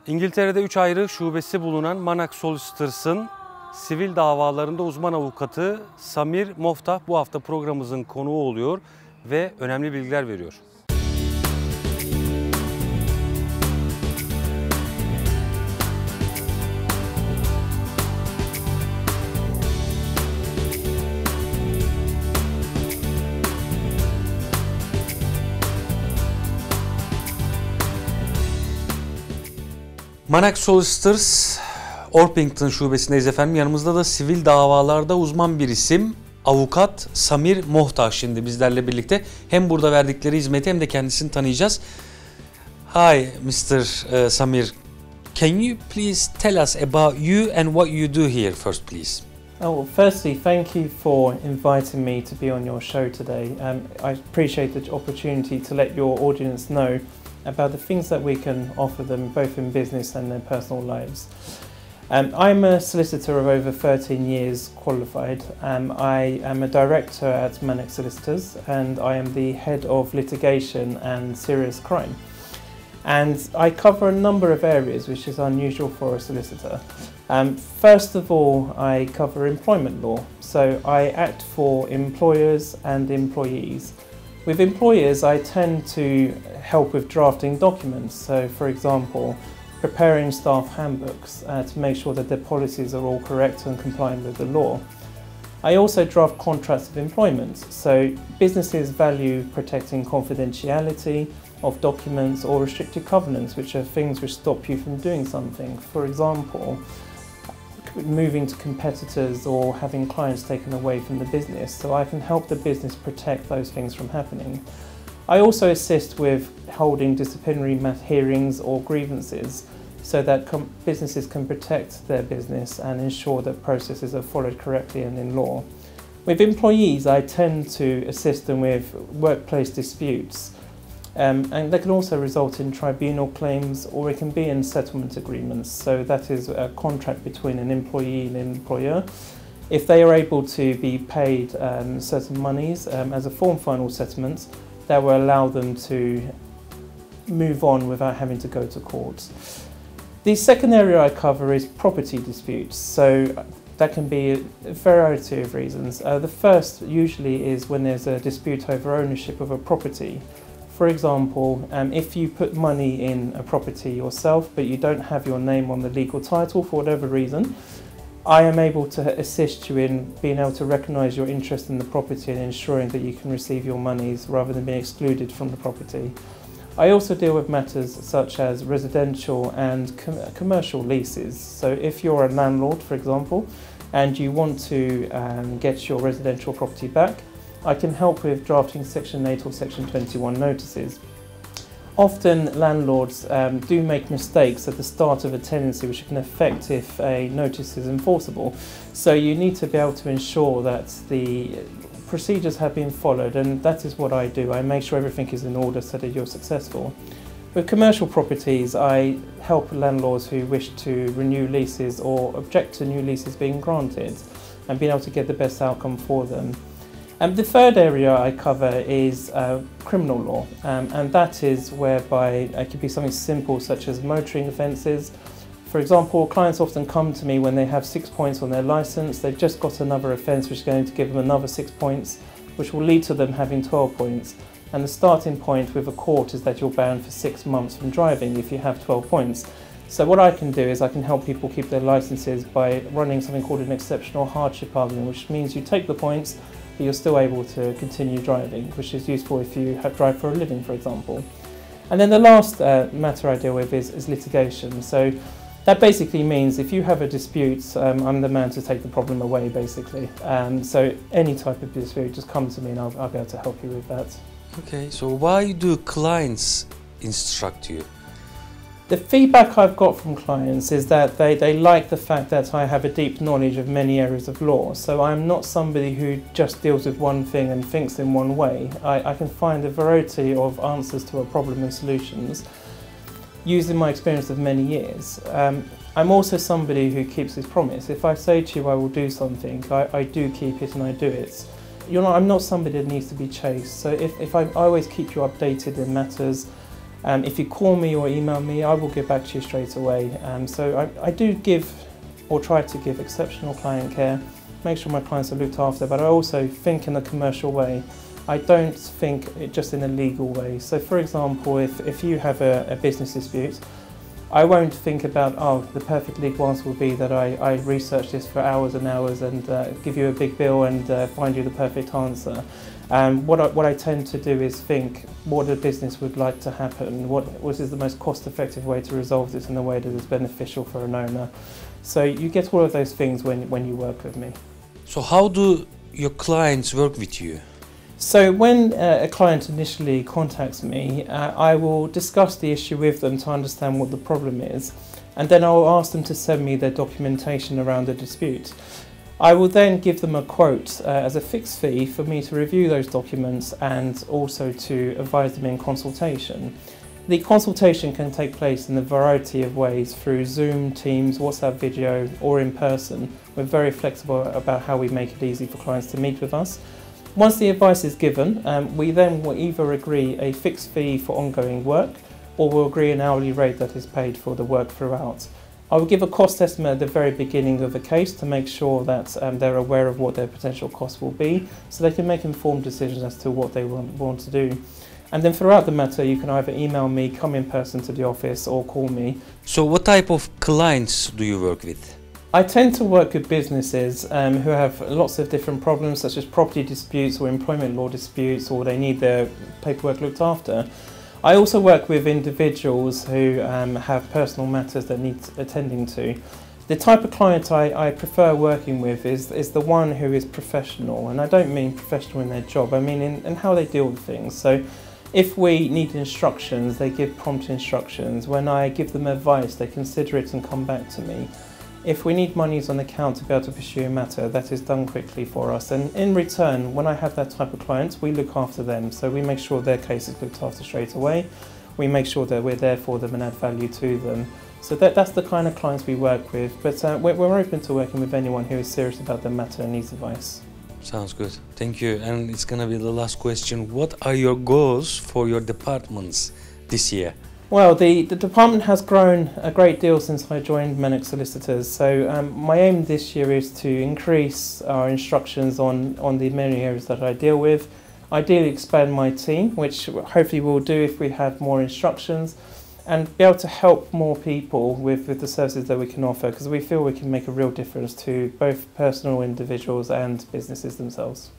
İngiltere'de 3 ayrı şubesi bulunan Manak Solicitors'ın Sivil Davalarında Uzman Avukatı Samir Moftah bu hafta programımızın konuğu oluyor ve önemli bilgiler veriyor. Manak Solicitors, Orpington şubesindeyiz efendim. Yanımızda da Sivil Davalarda Uzman bir isim, Avukat Samir Moftah şimdi bizlerle birlikte. Hem burada verdikleri hizmeti hem de kendisini tanıyacağız. Hi Mr. Samir, can you please tell us about you and what you do here first please? Oh, well, firstly, thank you for inviting me to be on your show today. I appreciate the opportunity to let your audience know about the things that we can offer them both in business and their personal lives. I'm a solicitor of over 13 years qualified. I am a director at Manak Solicitors and I am the head of litigation and serious crime. And I cover a number of areas which is unusual for a solicitor. First of all, I cover employment law. So I act for employers and employees. With employers, I tend to help with drafting documents. So, for example, preparing staff handbooks to make sure that their policies are all correct and compliant with the law. I also draft contracts of employment. So, businesses value protecting confidentiality of documents or restricted covenants, which are things which stop you from doing something. For example, moving to competitors or having clients taken away from the business, so I can help the business protect those things from happening. I also assist with holding disciplinary hearings or grievances so that businesses can protect their business and ensure that processes are followed correctly and in law. With employees, I tend to assist them with workplace disputes. And they can also result in tribunal claims, or it can be in settlement agreements. So that is a contract between an employee and an employer. If they are able to be paid certain monies as a form final settlement, that will allow them to move on without having to go to court. The second area I cover is property disputes. So that can be a variety of reasons. The first usually is when there's a dispute over ownership of a property. For example, if you put money in a property yourself but you don't have your name on the legal title for whatever reason, I am able to assist you in being able to recognise your interest in the property and ensuring that you can receive your monies rather than being excluded from the property. I also deal with matters such as residential and commercial leases. So if you're a landlord, for example, and you want to get your residential property back, I can help with drafting Section 8 or Section 21 notices. Often landlords do make mistakes at the start of a tenancy which can affect if a notice is enforceable. So you need to be able to ensure that the procedures have been followed, and that is what I do. I make sure everything is in order so that you're successful. With commercial properties, I help landlords who wish to renew leases or object to new leases being granted and being able to get the best outcome for them. The third area I cover is criminal law, and that is whereby it could be something simple such as motoring offences. For example, clients often come to me when they have 6 points on their licence. They've just got another offence which is going to give them another 6 points, which will lead to them having 12 points. And the starting point with a court is that you're banned for 6 months from driving if you have 12 points. So what I can do is I can help people keep their licences by running something called an exceptional hardship argument, which means you take the points, but you're still able to continue driving, which is useful if you drive for a living, for example. And then the last matter I deal with is litigation. So that basically means if you have a dispute, I'm the man to take the problem away, basically. So any type of dispute, just come to me and I'll be able to help you with that. Okay, so why do clients instruct you? The feedback I've got from clients is that they like the fact that I have a deep knowledge of many areas of law. So I'm not somebody who just deals with one thing and thinks in one way. I can find a variety of answers to a problem and solutions using my experience of many years. I'm also somebody who keeps his promise. If I say to you I will do something, I do keep it and I do it. I'm not somebody that needs to be chased. So if I always keep you updated in matters, If you call me or email me, I will get back to you straight away. So I do give, or try to give, exceptional client care, make sure my clients are looked after, but I also think in a commercial way. I don't think it just in a legal way. So for example, if you have a business dispute, I won't think about, oh, the perfect legal answer will be that I research this for hours and hours and give you a big bill and find you the perfect answer. What I tend to do is think what a business would like to happen, what is the most cost-effective way to resolve this in a way that is beneficial for an owner. So you get all of those things when you work with me. So how do your clients work with you? So when a client initially contacts me, I will discuss the issue with them to understand what the problem is, and then I will ask them to send me their documentation around the dispute. I will then give them a quote as a fixed fee for me to review those documents and also to advise them in consultation. The consultation can take place in a variety of ways through Zoom, Teams, WhatsApp video or in person. We're very flexible about how we make it easy for clients to meet with us. Once the advice is given, we then will either agree a fixed fee for ongoing work or we'll agree an hourly rate that is paid for the work throughout. I will give a cost estimate at the very beginning of the case to make sure that they're aware of what their potential costs will be so they can make informed decisions as to what they want to do. And then throughout the matter, you can either email me, come in person to the office or call me. So what type of clients do you work with? I tend to work with businesses who have lots of different problems such as property disputes or employment law disputes, or they need their paperwork looked after. I also work with individuals who have personal matters that need attending to. The type of client I prefer working with is the one who is professional, and I don't mean professional in their job, I mean in how they deal with things. So if we need instructions, they give prompt instructions. When I give them advice, they consider it and come back to me. If we need monies on account to be able to pursue a matter, that is done quickly for us. And in return, when I have that type of client, we look after them. So we make sure their case is looked after straight away. We make sure that we're there for them and add value to them. So that's the kind of clients we work with. But we're open to working with anyone who is serious about their matter and needs advice. Sounds good. Thank you. And it's going to be the last question. What are your goals for your departments this year? Well, the department has grown a great deal since I joined Manak Solicitors. So my aim this year is to increase our instructions on the many areas that I deal with. Ideally expand my team, which hopefully we'll do if we have more instructions, and be able to help more people with the services that we can offer, because we feel we can make a real difference to both personal individuals and businesses themselves.